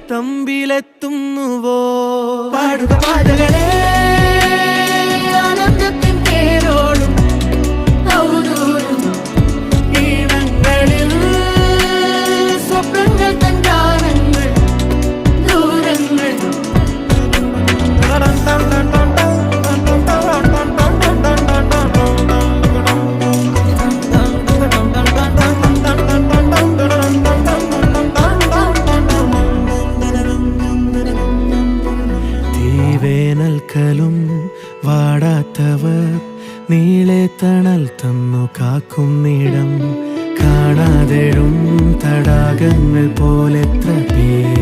തമ്പിലെത്തുന്നുവോ പാടുക പാതകളെ ആനന്ദത്തിൻ തേരോടും ഔദൂരും ഈണങ്ങളിൽ സ്വപ്നങ്ങൾ തൻ ഗാനങ്ങൾ ദൂരങ്ങൾ വേനൽക്കലും വാടാത്തവർ നീളെ തണൽ തന്നു കാക്കുന്നിടം കാണാതെഴും തടാകങ്ങൾ പോലെത്ര പേർ